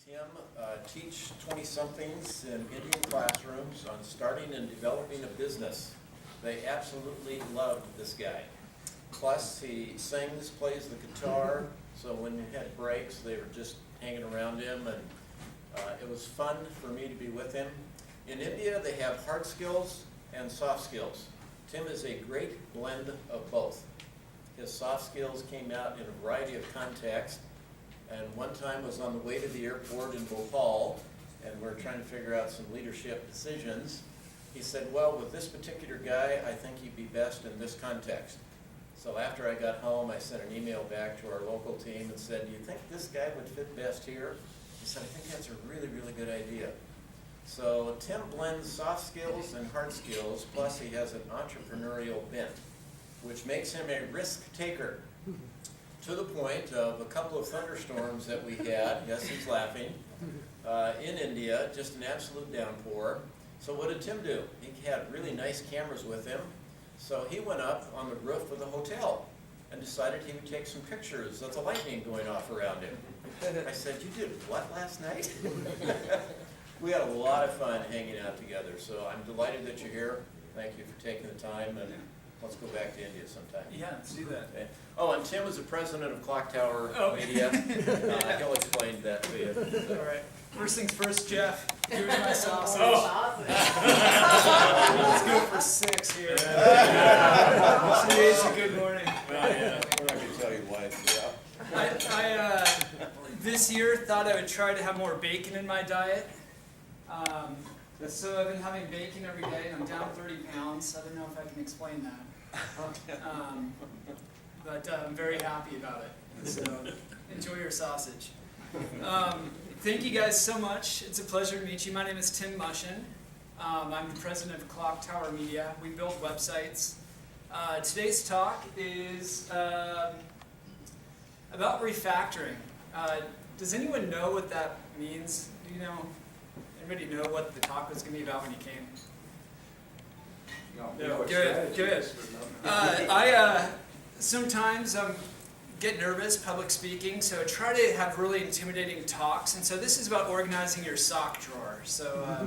Tim teach 20-somethings in Indian classrooms on starting and developing a business. They absolutely loved this guy. Plus, he sings, plays the guitar, so when we had breaks, they were just hanging around him, and it was fun for me to be with him. In India, they have hard skills and soft skills. Tim is a great blend of both. His soft skills came out in a variety of contexts, and one time was on the way to the airport in Bhopal, and we're trying to figure out some leadership decisions. He said, well, with this particular guy, I think he'd be best in this context. So after I got home, I sent an email back to our local team and said, do you think this guy would fit best here? He said, I think that's a really, really good idea. So Tim blends soft skills and hard skills, plus he has an entrepreneurial bent, which makes him a risk taker. To the point of a couple of thunderstorms that we had, yes, he's laughing, in India, just an absolute downpour. So what did Tim do? He had really nice cameras with him, so he went up on the roof of the hotel and decided he would take some pictures of the lightning going off around him. I said, you did what last night? We had a lot of fun hanging out together, so I'm delighted that you're here. Thank you for taking the time, and let's go back to India sometime. Yeah, let's do that. Okay. Oh, and Tim is the president of Clocktower Media. He'll explain that to you. All right. First things first, Jeff. Here's my sausage. Let's go for 6 here. Today's a good morning. Well, yeah, we're not going to tell you why. Yeah. I this year thought I would try to have more bacon in my diet. So I've been having bacon every day, and I'm down 30 pounds. I don't know if I can explain that. But I'm very happy about it. So enjoy your sausage. Thank you guys so much. It's a pleasure to meet you. My name is Tim Mushen. I'm the president of Clocktower Media. We build websites. Today's talk is about refactoring. Does anyone know what that means? Do you know? Anybody know what the talk was going to be about when you came? No. Good. I sometimes get nervous public speaking, so I try to have really intimidating talks, and so this is about organizing your sock drawer. So I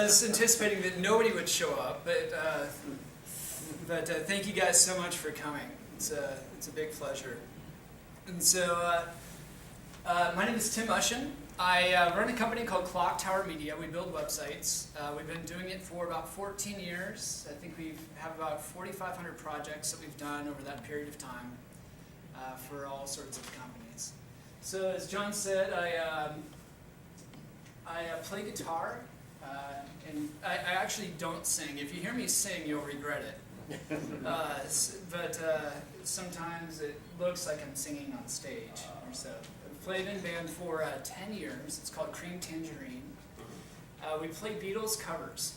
was anticipating that nobody would show up, but thank you guys so much for coming. It's a big pleasure. And so my name is Tim Mushen. I run a company called Clocktower Media. We build websites. We've been doing it for about 14 years. I think we have about 4,500 projects that we've done over that period of time for all sorts of companies. So as John said, I play guitar, and I actually don't sing. If you hear me sing, you'll regret it. But sometimes it looks like I'm singing on stage or so. Played in band for 10 years. It's called Cream Tangerine. We play Beatles covers.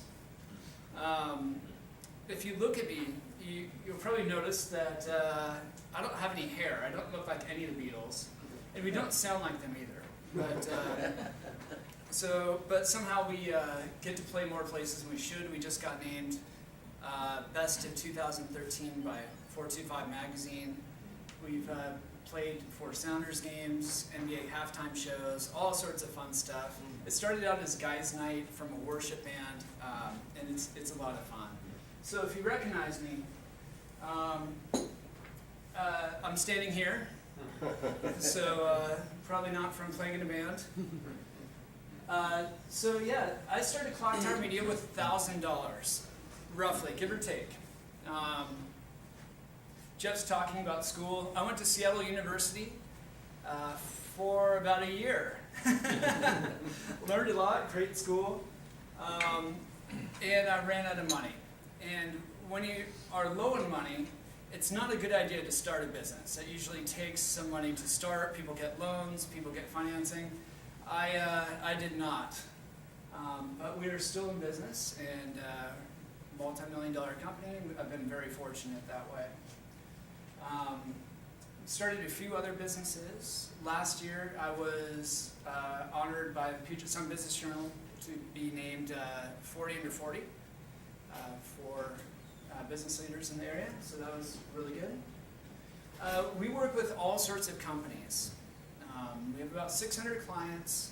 If you look at me, you'll probably notice that I don't have any hair. I don't look like any of the Beatles, and we don't sound like them either. But somehow we get to play more places than we should. We just got named Best of 2013 by 425 magazine. We've played for Sounders games, NBA halftime shows, all sorts of fun stuff. It started out as guys' night from a worship band, and it's a lot of fun. So if you recognize me, I'm standing here, so probably not from playing in a band. So yeah, I started Clocktower Media with $1,000, roughly, give or take. Jeff's talking about school. I went to Seattle University for about a year. Learned a lot, great school, and I ran out of money. And when you are low in money, it's not a good idea to start a business. It usually takes some money to start. People get loans, people get financing. I did not, but we are still in business, and multi-million-dollar company. I've been very fortunate that way. Started a few other businesses. Last year, I was honored by the Puget Sound Business Journal to be named 40 under 40 for business leaders in the area, so that was really good. We work with all sorts of companies. We have about 600 clients.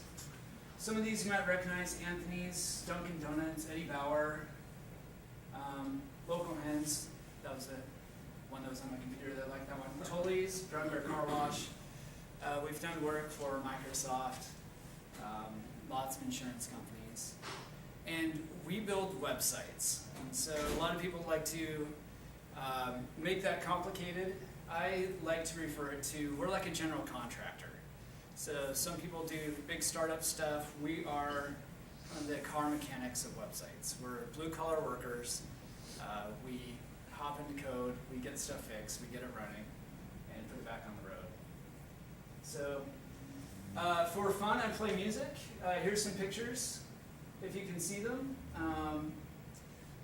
Some of these you might recognize: Anthony's, Dunkin' Donuts, Eddie Bauer, Local Hens. That was the one that was on my computer that I liked that one. Tully's, Brown Bear Car Wash. We've done work for Microsoft, lots of insurance companies. And we build websites. And so a lot of people like to make that complicated. I like to refer it to, we're like a general contractor. So some people do big startup stuff. We are the car mechanics of websites. We're blue collar workers. We hop into code, we get stuff fixed, we get it running, and put it back on the road. So for fun, I play music. Here's some pictures, if you can see them.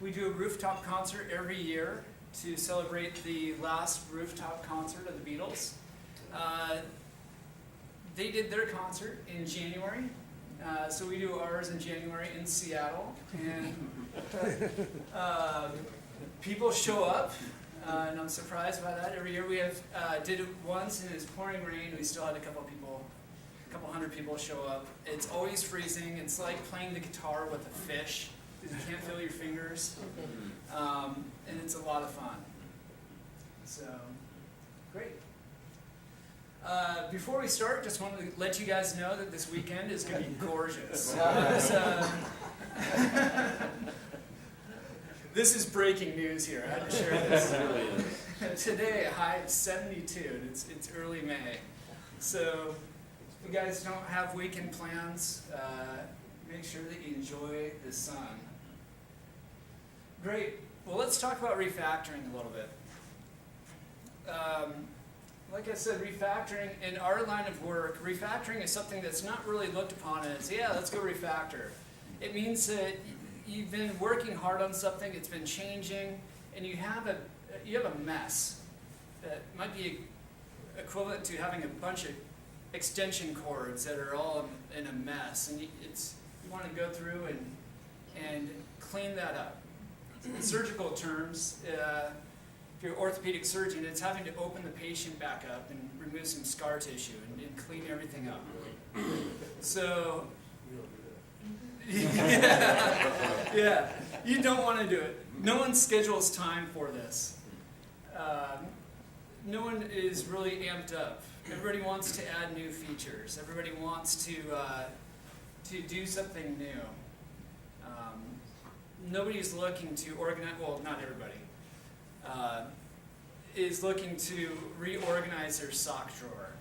We do a rooftop concert every year to celebrate the last rooftop concert of the Beatles. They did their concert in January, so we do ours in January in Seattle, and people show up, and I'm surprised by that. Every year we have did it once, and it was pouring rain. We still had a couple hundred people show up. It's always freezing. It's like playing the guitar with a fish because you can't feel your fingers, and it's a lot of fun. So, great. Before we start, just wanted to let you guys know that this weekend is going to be gorgeous. This is breaking news here. I had to share this. Today, a high of 72, and it's early May. So, if you guys don't have weekend plans, make sure that you enjoy the sun. Great. Well, let's talk about refactoring a little bit. Like I said, refactoring, in our line of work, refactoring is something that's not really looked upon as, yeah, let's go refactor. It means that you've been working hard on something, it's been changing, and you have a mess that might be equivalent to having a bunch of extension cords that are all in a mess, and you want to go through and clean that up. In surgical terms, if you're an orthopedic surgeon, it's having to open the patient back up and remove some scar tissue and clean everything up. So, yeah, you don't want to do it. No one schedules time for this. No one is really amped up. Everybody wants to add new features. Everybody wants to do something new. Nobody's looking to organize, well, not everybody, is looking to reorganize their sock drawer.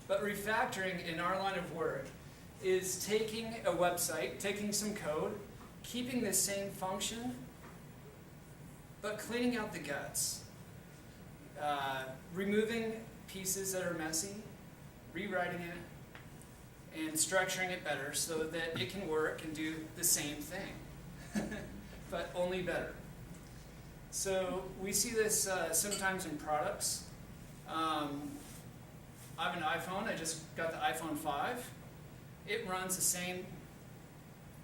But refactoring in our line of work is taking a website, taking some code, keeping the same function, but cleaning out the guts. Removing pieces that are messy, rewriting it, and structuring it better so that it can work and do the same thing, but only better. So we see this sometimes in products. I have an iPhone. I just got the iPhone 5. It runs the same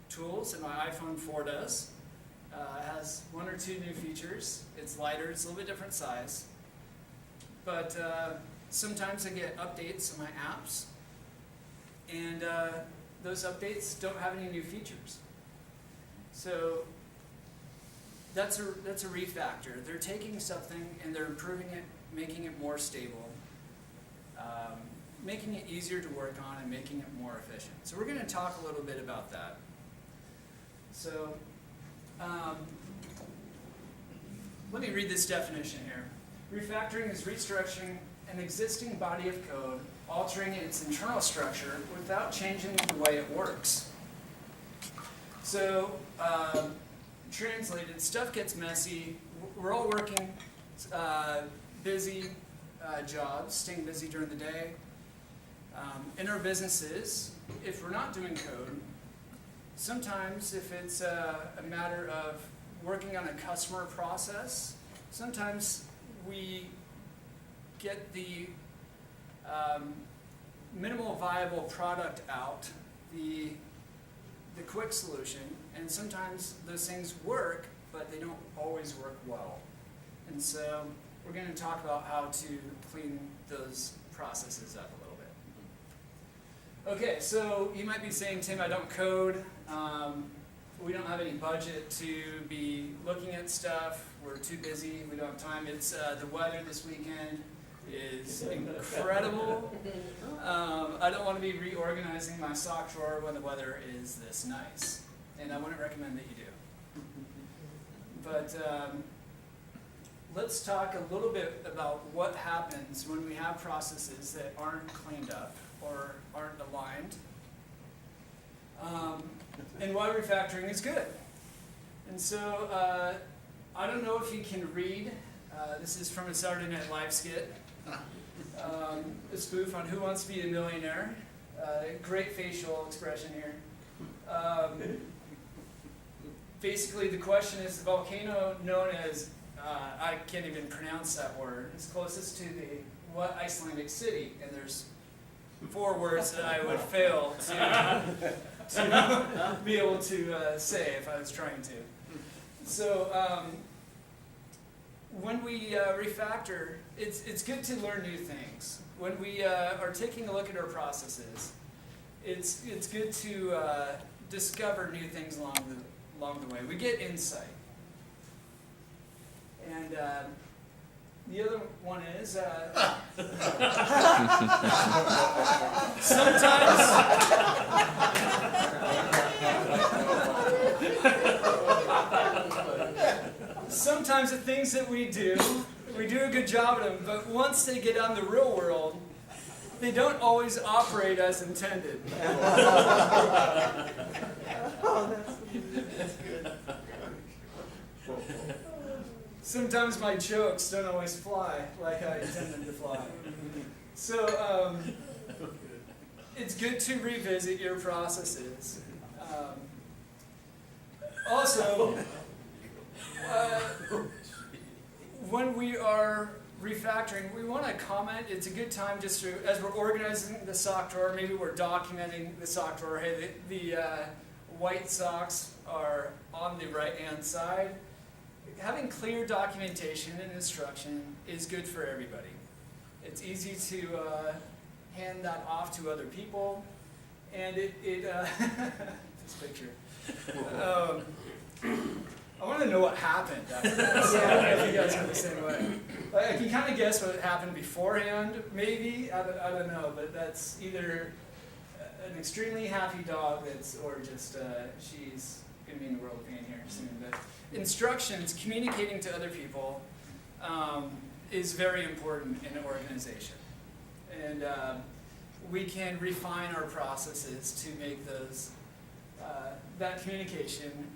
tools that my iPhone 4 does. It has one or two new features. It's lighter. It's a little bit different size. But sometimes I get updates on my apps, and those updates don't have any new features. So that's a refactor. They're taking something and they're improving it, making it more stable, making it easier to work on, and making it more efficient. So we're going to talk a little bit about that. So let me read this definition here. Refactoring is restructuring an existing body of code, altering its internal structure without changing the way it works. So, translated, stuff gets messy. We're all working busy jobs, staying busy during the day. In our businesses, if we're not doing code, sometimes if it's a matter of working on a customer process, sometimes we get the minimal viable product out, the quick solution, and sometimes those things work, but they don't always work well. And so we're going to talk about how to clean those processes up a little bit. Okay, so you might be saying, Tim, I don't code. We don't have any budget to be looking at stuff. We're too busy. We don't have time. It's the weather this weekend is incredible. I don't want to be reorganizing my sock drawer when the weather is this nice, and I wouldn't recommend that you do. But let's talk a little bit about what happens when we have processes that aren't cleaned up or aren't aligned, and why refactoring is good. And so I don't know if you can read. This is from a Saturday Night Live skit. A spoof on Who Wants to Be a Millionaire. Great facial expression here. Basically, the question is the volcano known as, I can't even pronounce that word, it's closest to the what Icelandic city, and there's 4 words that I would fail to be able to say if I was trying to. So when we refactor, it's good to learn new things. When we are taking a look at our processes, it's good to discover new things along the way. We get insight. And the other one is sometimes the things that we do a good job at them, but once they get out in the real world, they don't always operate as intended. That's good. Sometimes my jokes don't always fly like I intend them to fly. So it's good to revisit your processes. Also, when we are refactoring, we want to comment. It's a good time just to, as we're organizing the sock drawer, maybe we're documenting the sock drawer. Hey, the white socks are on the right-hand side. Having clear documentation and instruction is good for everybody. It's easy to hand that off to other people, and this picture. I want to know what happened after this. If you guys are the same way. I can kind of guess what happened beforehand, maybe. I don't know, but that's either an extremely happy dog or just she's going to be in the world of pain here soon. But instructions, communicating to other people, is very important in an organization. And we can refine our processes to make that communication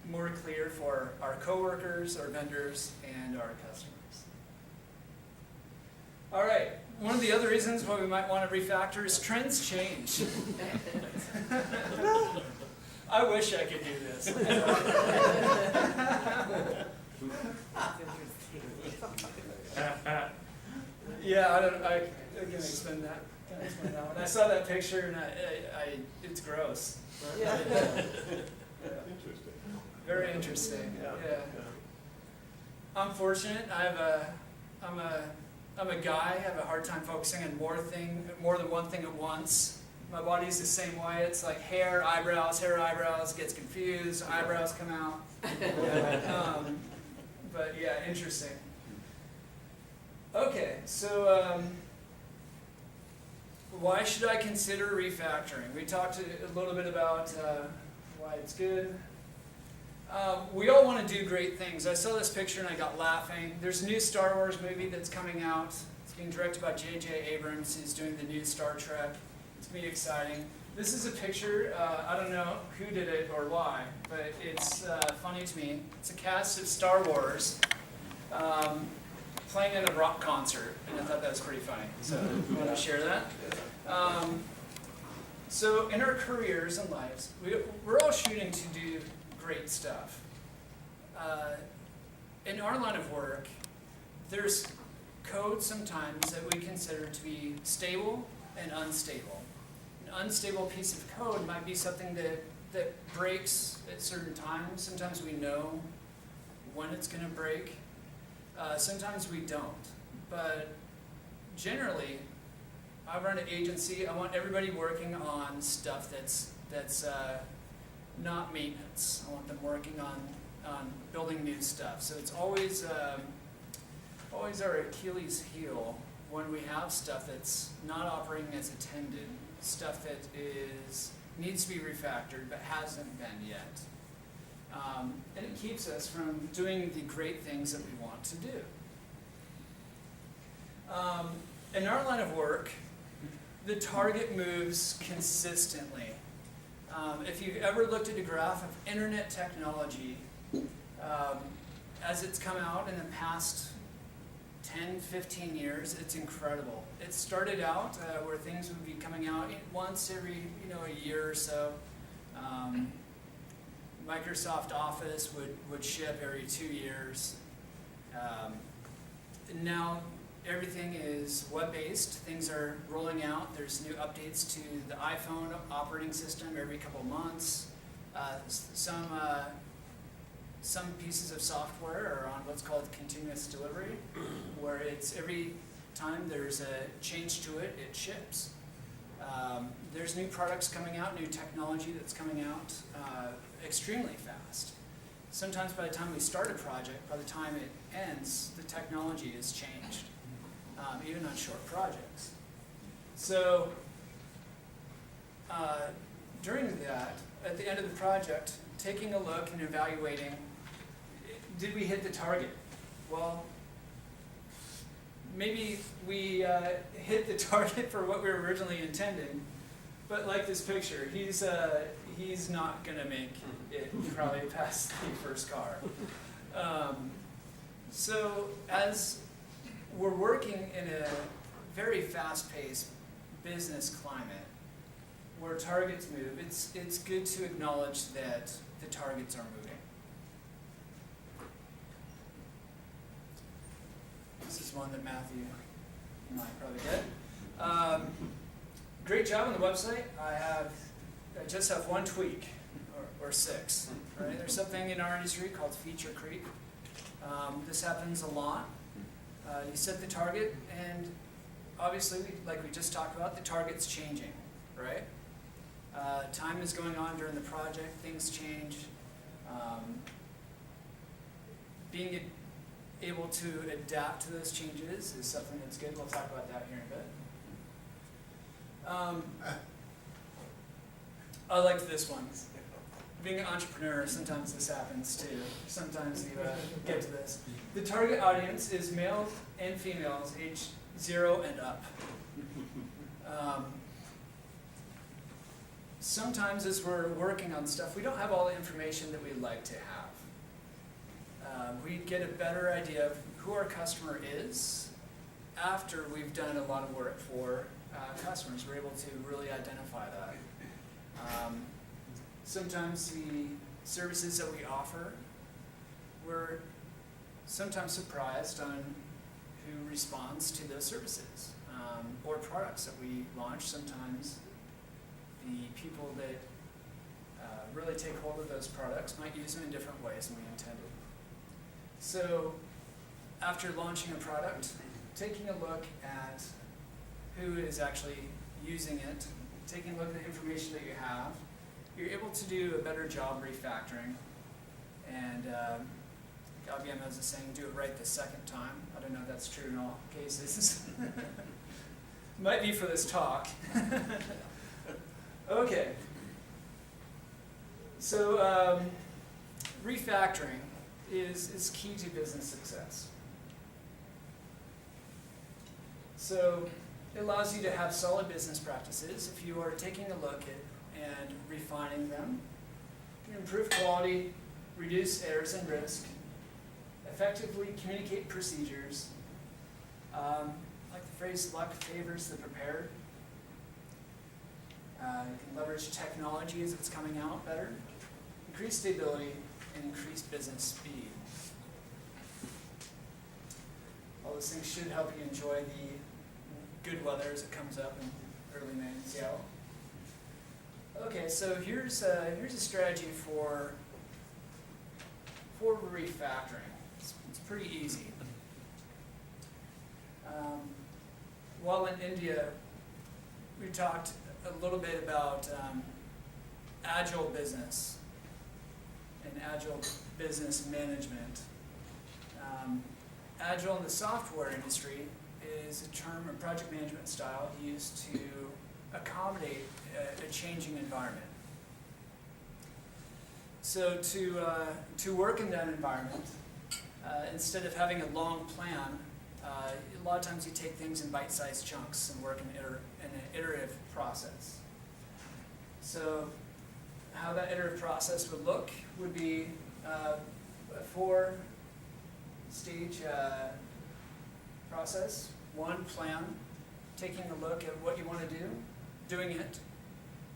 more clear for our coworkers, our vendors, and our customers. All right, one of the other reasons why we might want to refactor is trends change. I wish I could do this. Yeah, I can explain that. When I saw that picture, and it's gross. Yeah. Interesting. Very interesting. Yeah. I'm fortunate. I'm a guy. I have a hard time focusing on more than one thing at once. My body's the same way. It's like hair, eyebrows, gets confused, eyebrows come out. But yeah, interesting. Okay, so why should I consider refactoring? We talked a little bit about why it's good. We all want to do great things. I saw this picture and I got laughing. There's a new Star Wars movie that's coming out. It's being directed by J.J. Abrams. He's doing the new Star Trek. It's going to be exciting. This is a picture, I don't know who did it or why, but it's funny to me. It's a cast of Star Wars playing at a rock concert, and I thought that was pretty funny. So I want to share that. So in our careers and lives, we're all shooting to do great stuff. In our line of work, there's code sometimes that we consider to be stable and unstable. An unstable piece of code might be something that breaks at certain times. Sometimes we know when it's going to break. Sometimes we don't. But generally, I run an agency. I want everybody working on stuff that's not maintenance. I want them working on building new stuff. So it's always our Achilles heel when we have stuff that's not operating as intended, stuff that needs to be refactored but hasn't been yet. And it keeps us from doing the great things that we want to do. In our line of work, the target moves consistently. If you've ever looked at a graph of internet technology, as it's come out in the past 10, 15 years, it's incredible. It started out where things would be coming out once every a year or so. Microsoft Office would ship every 2 years. Now everything is web-based. Things are rolling out. There's new updates to the iPhone operating system every couple months. Some pieces of software are on what's called continuous delivery, where it's every time there's a change to it, it ships. There's new products coming out, new technology that's coming out extremely fast. Sometimes by the time we start a project, by the time it ends, the technology has changed, even on short projects. So during that, at the end of the project, taking a look and evaluating, did we hit the target? Well, maybe we hit the target for what we were originally intending, but like this picture, he's not going to make it probably past the first car. So as we're working in a very fast-paced business climate where targets move, it's good to acknowledge that the targets are moving. This is one that Matthew might probably get. Great job on the website. I just have one tweak, or six. Right? There's something in our industry called feature creep. This happens a lot. You set the target, and obviously, like we just talked about, the target's changing, right? Time is going on during the project, things change. Being able to adapt to those changes is something that's good. We'll talk about that here in a bit. I liked this one. Being an entrepreneur, sometimes this happens too. Sometimes you get to this. The target audience is males and females, age 0 and up. Sometimes as we're working on stuff, we don't have all the information that we'd like to have. We get a better idea of who our customer is after we've done a lot of work for customers. We're able to really identify that. Sometimes the services that we offer, we're sometimes surprised on who responds to those services or products that we launch. Sometimes the people that really take hold of those products might use them in different ways than we intended. So after launching a product, taking a look at who is actually using it, taking a look at the information that you have, you're able to do a better job refactoring. And IBM has a saying, do it right the second time. I don't know if that's true in all cases. Might be for this talk. Okay. So refactoring is key to business success. So it allows you to have solid business practices. If you are taking a look at and refining them, you can improve quality, reduce errors and risk, effectively communicate procedures, like the phrase, luck favors the prepared. You can leverage technology as it's coming out better, increase stability, and increase business speed. All those things should help you enjoy the good weather as it comes up in early May in Seattle. Okay, so here's a strategy for refactoring. It's pretty easy. While in India we talked a little bit about agile business and agile business management. Agile in the software industry is a term, a project management style used to accommodate a changing environment. So to work in that environment, instead of having a long plan, a lot of times you take things in bite-sized chunks and work in an iterative process. So how that iterative process would look would be a 4-stage process. 1, plan, taking a look at what you want to do, doing it,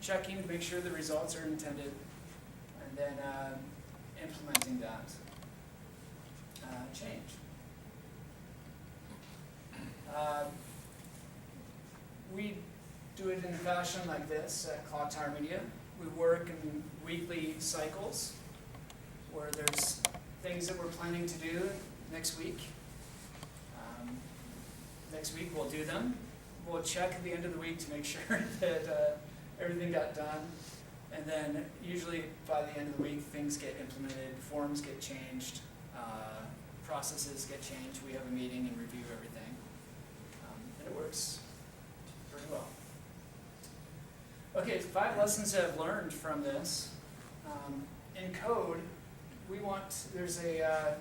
checking to make sure the results are intended, and then implementing that change. We do it in a fashion like this at Clocktower Media. We work in weekly cycles where there's things that we're planning to do next week. Next week we'll do them. We'll check at the end of the week to make sure that everything got done. And then usually by the end of the week things get implemented, forms get changed, processes get changed. We have a meeting and review everything. And it works pretty well. Okay, 5 lessons that I've learned from this. In code, there's a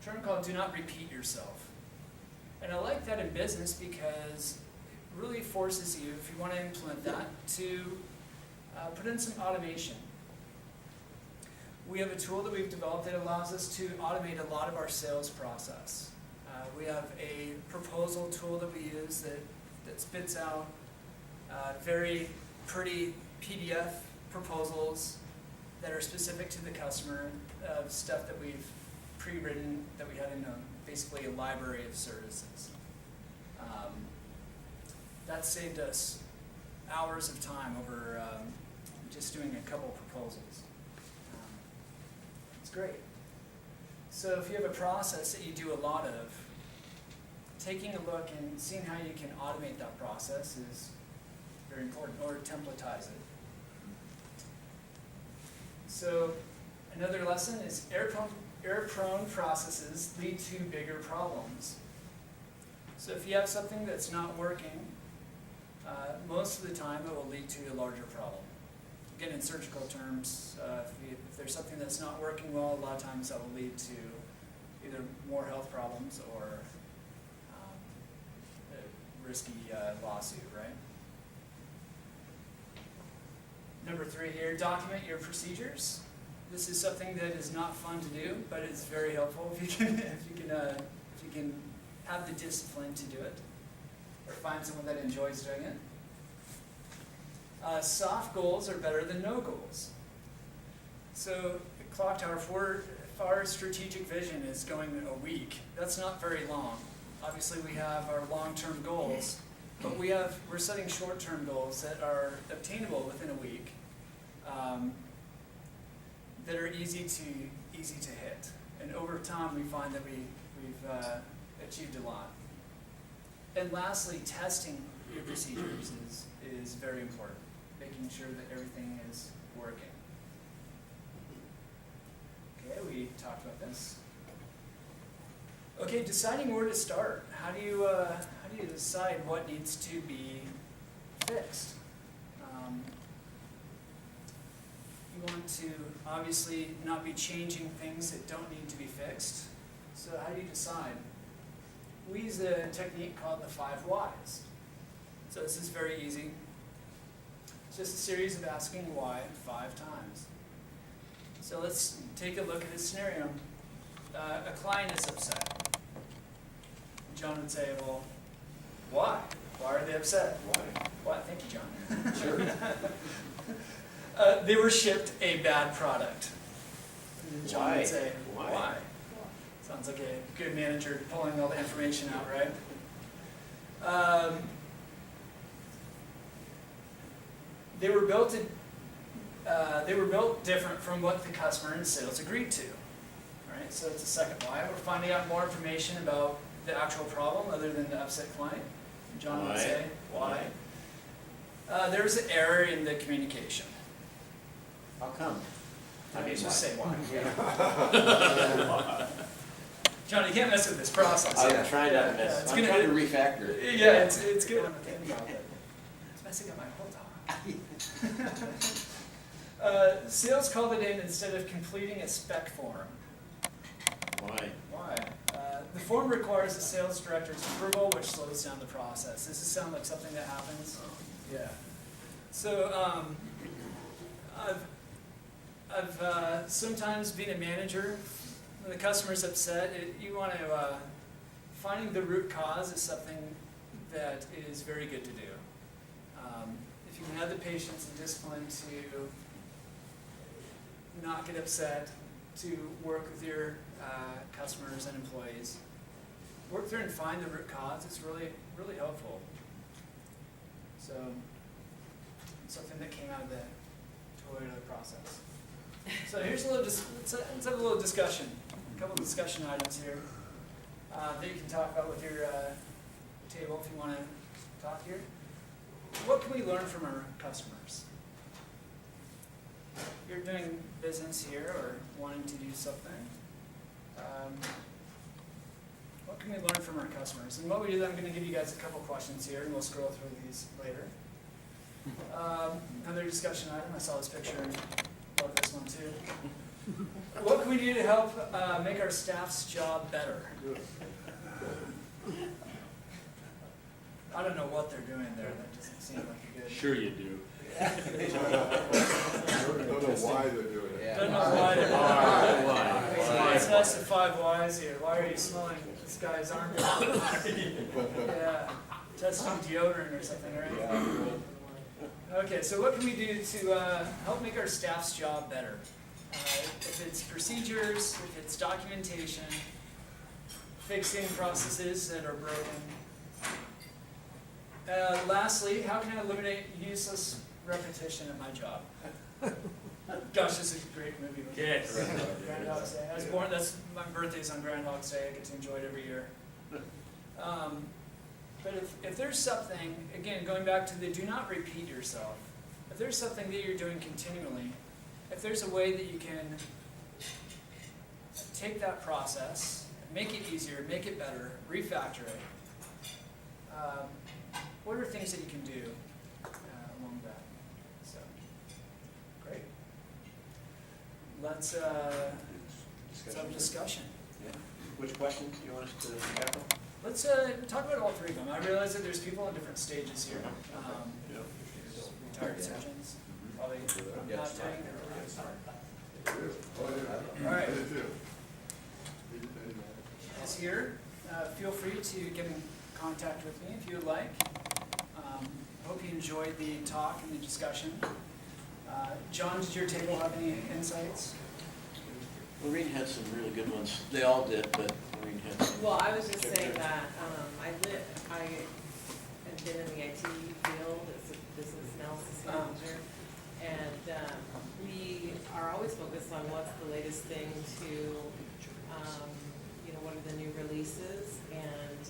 term called do not repeat yourself. And I like that in business because it really forces you, if you want to implement that, to put in some automation. We have a tool that we've developed that allows us to automate a lot of our sales process. We have a proposal tool that we use that spits out very pretty PDF proposals that are specific to the customer, of stuff that we've pre-written, that we had in basically a library of services. That saved us hours of time over just doing a couple proposals. It's great. So if you have a process that you do a lot of, taking a look and seeing how you can automate that process is very important, or templatize it. So another lesson is error-prone processes lead to bigger problems. So if you have something that's not working, most of the time it will lead to a larger problem. Again, in surgical terms, if there's something that's not working well, a lot of times that will lead to either more health problems or a risky lawsuit, right? Number 3 here, document your procedures. This is something that is not fun to do, but it's very helpful if you can have the discipline to do it, or find someone that enjoys doing it. Soft goals are better than no goals. So at Clocktower, if our strategic vision is going a week, that's not very long. Obviously we have our long-term goals, but we're setting short-term goals that are obtainable within a week, that are easy to hit. And over time we find that we've achieved a lot. And lastly, testing your procedures is very important, making sure that everything is working. Okay, we talked about this. Okay, deciding where to start. How do you decide what needs to be fixed? You want to obviously not be changing things that don't need to be fixed. So how do you decide? We use a technique called the 5 whys. So this is very easy. It's just a series of asking why 5 times. So let's take a look at this scenario. A client is upset. John would say, well, why? Why are they upset? Why? Thank you, John. Sure. They were shipped a bad product. John Why? would say, Why? why? Sounds like a good manager pulling all the information out, right? They were built different from what the customer and sales agreed to. Right? So it's a second why. We're finding out more information about the actual problem other than the upset client. John would say, why? There's an error in the communication. How come? Let's just say why. John, you can't mess with this process. I'm trying not to miss, it's I'm gonna- trying to refactor it. Yeah, it's good. It's messing up my whole talk. Sales called it in instead of completing a spec form. Why? Why? The form requires the sales director's approval, which slows down the process. Does this sound like something that happens? Yeah. So, I've sometimes been a manager. When the customer's upset, you want to, finding the root cause is something that is very good to do. If you can have the patience and discipline to not get upset, to work with your customers and employees, work through and find the root cause, it's really, really helpful. So, something that came out of the Toyota process. So here's a little, let's have a little discussion, a couple of discussion items here that you can talk about with your table if you want to talk here. What can we learn from our customers? You're doing business here or wanting to do something. What can we learn from our customers? And what we do, I'm going to give you guys a couple questions here, and we'll scroll through these later. Another discussion item. I saw this picture and love this one too. What can we do to help make our staff's job better? I don't know what they're doing there. That doesn't seem like a good. Sure you do. I don't know why they're doing it. Don't know why they're doing Why? it. It's us at 5 Ys here. Why are you smelling this guy's armpit? Yeah, testing deodorant or something, right? Okay, so what can we do to help make our staff's job better? If it's procedures, if it's documentation, fixing processes that are broken. Lastly, how can I eliminate useless repetition at my job? Gosh, this is a great movie. Yes. Groundhog's Day. I was born, my birthday's on Groundhog's Day. I get to enjoy it every year. But if there's something, again, going back to the do not repeat yourself, if there's something that you're doing continually, if there's a way that you can take that process, make it easier, make it better, refactor it, what are things that you can do along that? So, great. Let's have a discusussion. Yeah. Which question do you want us to tackle? Let's talk about all three of them. I realize that there's people in different stages here. There's retired surgeons, probably not doing it. All right. As here, feel free to get in contact with me if you would like. Hope you enjoyed the talk and the discussion. John, did your table have any insights? Maureen had some really good ones. They all did, but Maureen had some. Well, I was just saying that I have been in the IT field as a business analysis manager, and we are always focused on what's the latest thing to, what are the new releases, and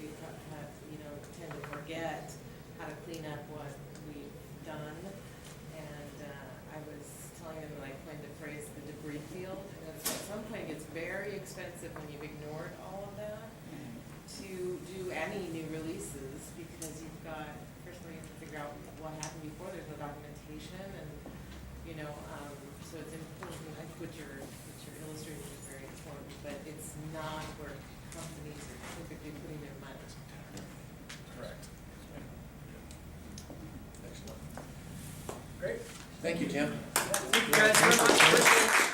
we tend to forget how to clean up what we've done. And I was telling them that I coined the phrase the debris field, and at some point it's very expensive when you've ignored all of that to do any new releases, because you've got, first of all, you have to figure out what happened before, there's no documentation, and so it's important. I think what you're illustrating is very important, but it's not where companies are typically putting their money. Correct. Excellent. Great. Thank you, Tim. Thank you guys very much.